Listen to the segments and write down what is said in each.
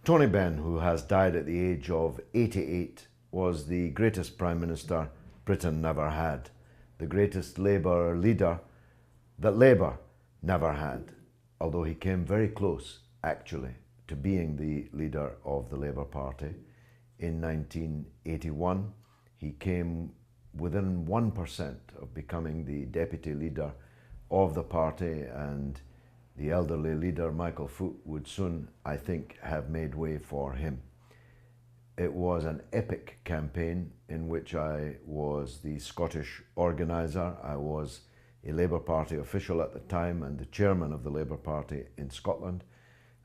Tony Benn, who has died at the age of 88, was the greatest Prime Minister Britain never had, the greatest Labour leader that Labour never had, although he came very close, actually, to being the leader of the Labour Party. In 1981, he came within 1% of becoming the deputy leader of the party, and the elderly leader, Michael Foot, would soon, I think, have made way for him. It was an epic campaign in which I was the Scottish organiser. I was a Labour Party official at the time and the chairman of the Labour Party in Scotland.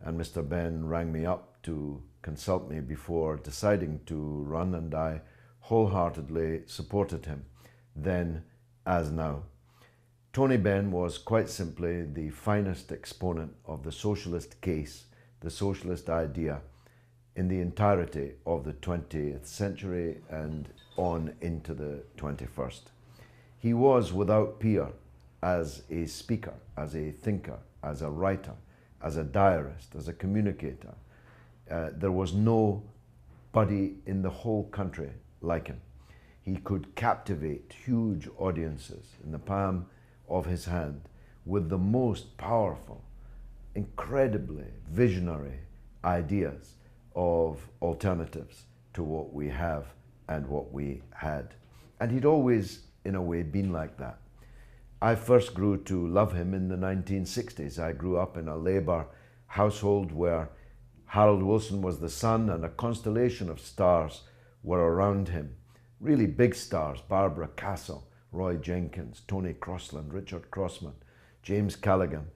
And Mr. Benn rang me up to consult me before deciding to run, and I wholeheartedly supported him, then as now. Tony Benn was quite simply the finest exponent of the socialist case, the socialist idea, in the entirety of the 20th century and on into the 21st. He was without peer as a speaker, as a thinker, as a writer, as a diarist, as a communicator. There was nobody in the whole country like him. He could captivate huge audiences in the palm of his hand with the most powerful, incredibly visionary ideas of alternatives to what we have and what we had. And he'd always, in a way, been like that. I first grew to love him in the 1960s. I grew up in a Labour household where Harold Wilson was the sun and a constellation of stars were around him. Really big stars: Barbara Castle, Roy Jenkins, Tony Crosland, Richard Crossman, James Callaghan,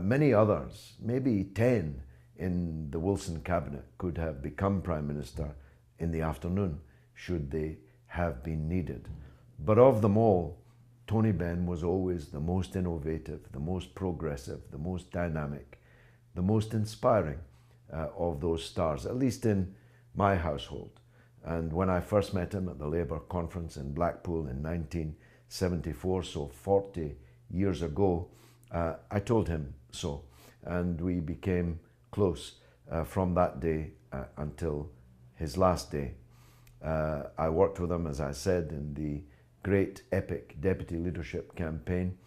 many others, maybe 10 in the Wilson cabinet could have become Prime Minister in the afternoon should they have been needed. But of them all, Tony Benn was always the most innovative, the most progressive, the most dynamic, the most inspiring of those stars, at least in my household. And when I first met him at the Labour conference in Blackpool in 1974, so 40 years ago, I told him so. And we became close from that day until his last day. I worked with him, as I said, in the great epic deputy leadership campaign,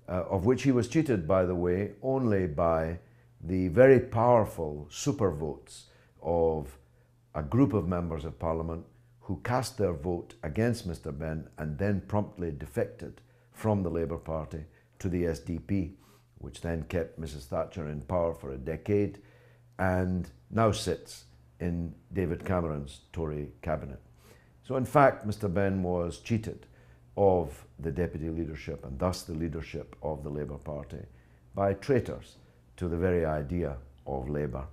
of which he was cheated, by the way, only by the very powerful super votes of a group of members of Parliament who cast their vote against Mr. Benn and then promptly defected from the Labour Party to the SDP, which then kept Mrs. Thatcher in power for a decade and now sits in David Cameron's Tory cabinet. So in fact, Mr. Benn was cheated of the deputy leadership and thus the leadership of the Labour Party by traitors to the very idea of Labour.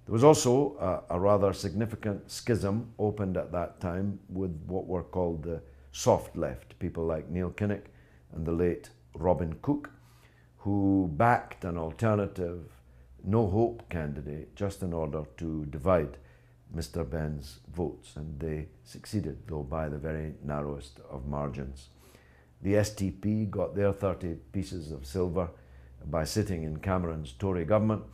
There was also a rather significant schism opened at that time with what were called the soft left, people like Neil Kinnock and the late Robin Cook, who backed an alternative, no-hope candidate just in order to divide Mr. Benn's votes, and they succeeded, though by the very narrowest of margins. The STP got their 30 pieces of silver by sitting in Cameron's Tory government.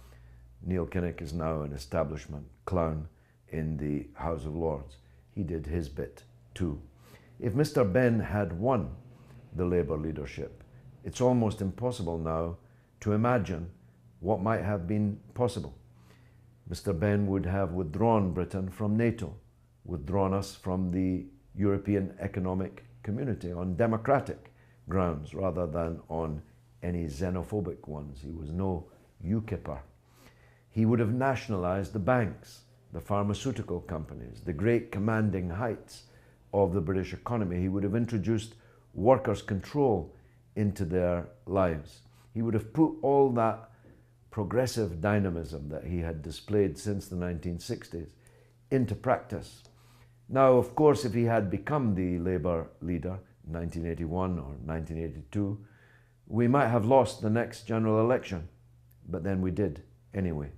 Neil Kinnock is now an establishment clown in the House of Lords. He did his bit too. If Mr. Benn had won the Labour leadership, it's almost impossible now to imagine what might have been possible. Mr. Benn would have withdrawn Britain from NATO, withdrawn us from the European Economic Community on democratic grounds rather than on any xenophobic ones. He was no UKIPper. He would have nationalised the banks, the pharmaceutical companies, the great commanding heights of the British economy. He would have introduced workers' control into their lives. He would have put all that progressive dynamism that he had displayed since the 1960s into practice. Now, of course, if he had become the Labour leader in 1981 or 1982, we might have lost the next general election, but then we did anyway.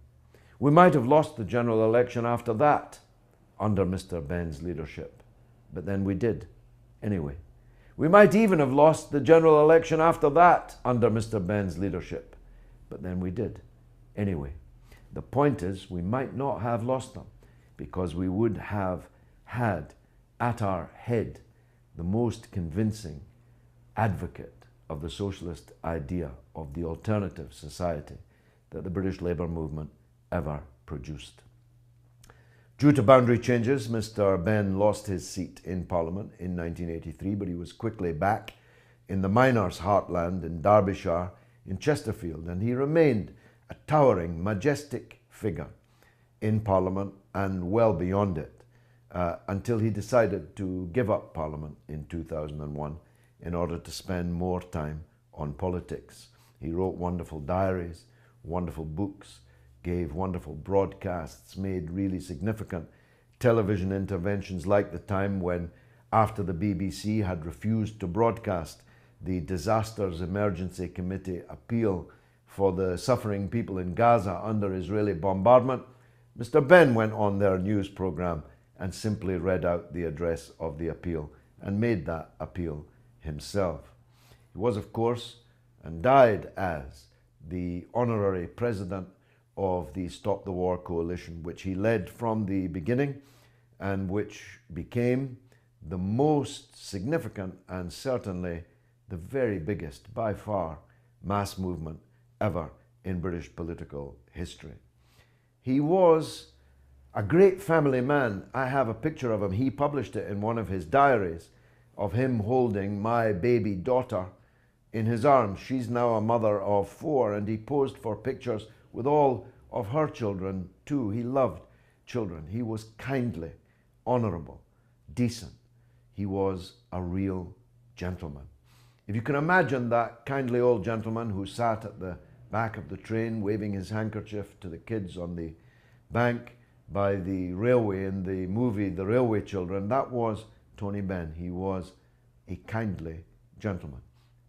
We might have lost the general election after that under Mr. Benn's leadership, but then we did anyway. We might even have lost the general election after that under Mr. Benn's leadership, but then we did anyway. The point is, we might not have lost them because we would have had at our head the most convincing advocate of the socialist idea of the alternative society that the British labour movement ever produced. Due to boundary changes, Mr. Benn lost his seat in Parliament in 1983, but he was quickly back in the miners' heartland in Derbyshire, in Chesterfield, and he remained a towering, majestic figure in Parliament and well beyond it, until he decided to give up Parliament in 2001 in order to spend more time on politics. He wrote wonderful diaries, wonderful books, gave wonderful broadcasts, made really significant television interventions, like the time when, after the BBC had refused to broadcast the Disasters Emergency Committee appeal for the suffering people in Gaza under Israeli bombardment, Mr. Benn went on their news programme and simply read out the address of the appeal and made that appeal himself. He was, of course, and died as the honorary president of the Stop the War Coalition, which he led from the beginning and which became the most significant and certainly the very biggest, by far, mass movement ever in British political history. He was a great family man. I have a picture of him. He published it in one of his diaries of him holding my baby daughter in his arms. She's now a mother of 4, and he posed for pictures with all of her children too. He loved children. He was kindly, honourable, decent. He was a real gentleman. If you can imagine that kindly old gentleman who sat at the back of the train waving his handkerchief to the kids on the bank by the railway in the movie The Railway Children, that was Tony Benn. He was a kindly gentleman.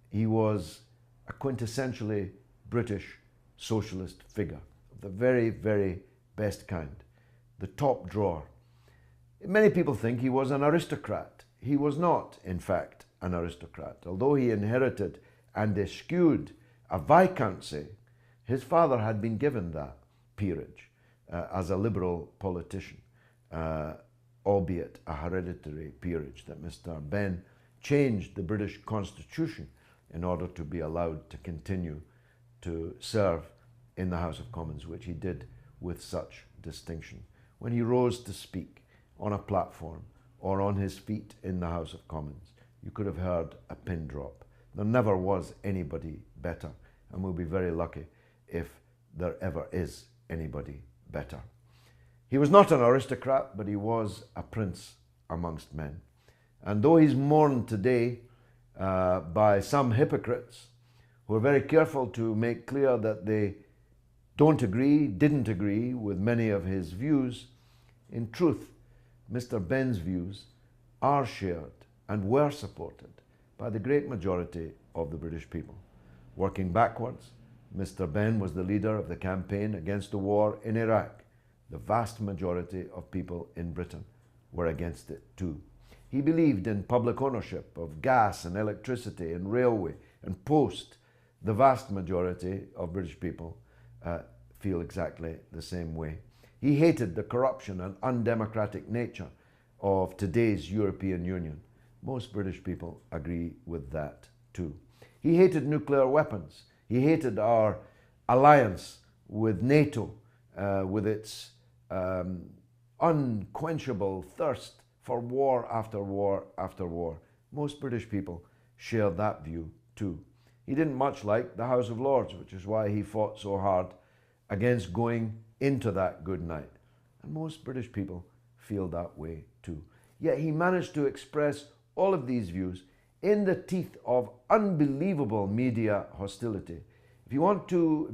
He was a quintessentially British socialist figure of the very, very best kind, the top drawer. Many people think he was an aristocrat. He was not, in fact, an aristocrat. Although he inherited and eschewed a viscountcy, his father had been given that peerage as a liberal politician, albeit a hereditary peerage, that Mr. Benn changed the British Constitution in order to be allowed to continue to serve in the House of Commons, which he did with such distinction. When he rose to speak on a platform or on his feet in the House of Commons, you could have heard a pin drop. There never was anybody better, and we'll be very lucky if there ever is anybody better. He was not an aristocrat, but he was a prince amongst men. And though he's mourned today by some hypocrites who are very careful to make clear that they didn't agree with many of his views, in truth, Mr. Benn's views are shared and were supported by the great majority of the British people. Working backwards, Mr. Benn was the leader of the campaign against the war in Iraq. The vast majority of people in Britain were against it too. He believed in public ownership of gas and electricity and railway and post. The vast majority of British people feel exactly the same way. He hated the corruption and undemocratic nature of today's European Union. Most British people agree with that too. He hated nuclear weapons. He hated our alliance with NATO, with its unquenchable thirst for war after war after war. Most British people share that view too. He didn't much like the House of Lords, which is why he fought so hard against going into that good night. And most British people feel that way too. Yet he managed to express all of these views in the teeth of unbelievable media hostility. If you want to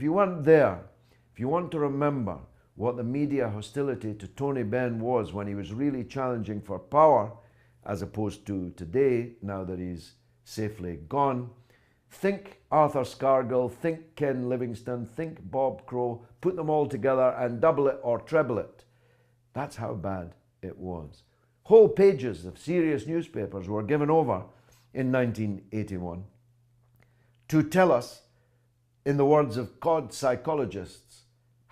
remember what the media hostility to Tony Benn was when he was really challenging for power, as opposed to today, now that he's safely gone, think Arthur Scargill, think Ken Livingstone, think Bob Crow, put them all together and double it or treble it. That's how bad it was. Whole pages of serious newspapers were given over in 1981 to tell us, in the words of cod psychologists,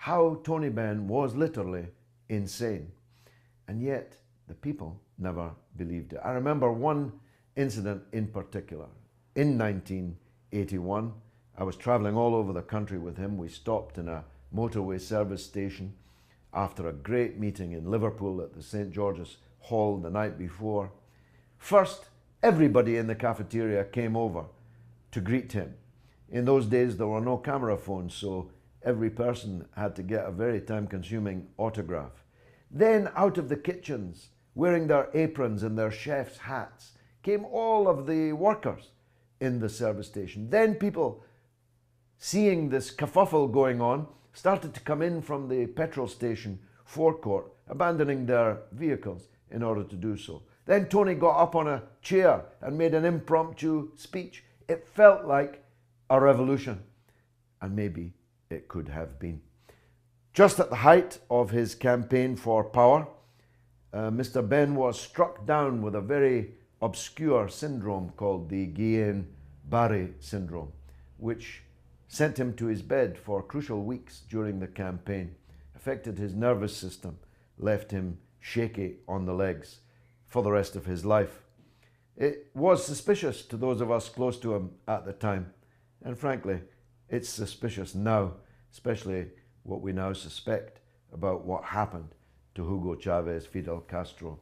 how Tony Benn was literally insane. And yet the people never believed it. I remember one incident in particular. In 1981, I was traveling all over the country with him. We stopped in a motorway service station after a great meeting in Liverpool at the St. George's Hall the night before. First, everybody in the cafeteria came over to greet him. In those days, there were no camera phones, so every person had to get a very time-consuming autograph. Then, out of the kitchens, wearing their aprons and their chef's hats, came all of the workers in the service station. Then people, seeing this kerfuffle going on, started to come in from the petrol station forecourt, abandoning their vehicles in order to do so. Then Tony got up on a chair and made an impromptu speech. It felt like a revolution, and maybe it could have been. Just at the height of his campaign for power, Mr. Benn was struck down with a very obscure syndrome called the Guillain-Barré syndrome, which sent him to his bed for crucial weeks during the campaign, affected his nervous system, left him shaky on the legs for the rest of his life. It was suspicious to those of us close to him at the time, and frankly, it's suspicious now, especially what we now suspect about what happened to Hugo Chavez, Fidel Castro,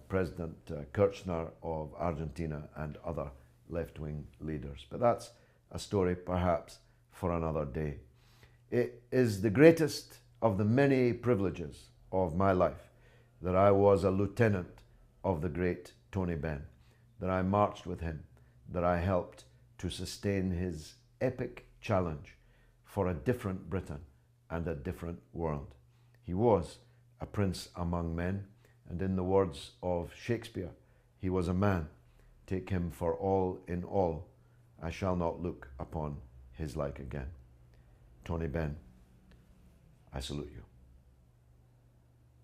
President Kirchner of Argentina, and other left-wing leaders. But that's a story perhaps for another day. It is the greatest of the many privileges of my life that I was a lieutenant of the great Tony Benn, that I marched with him, that I helped to sustain his epic challenge for a different Britain and a different world. He was a prince among men, and in the words of Shakespeare, he was a man. Take him for all in all. I shall not look upon his like again. Tony Benn, I salute you.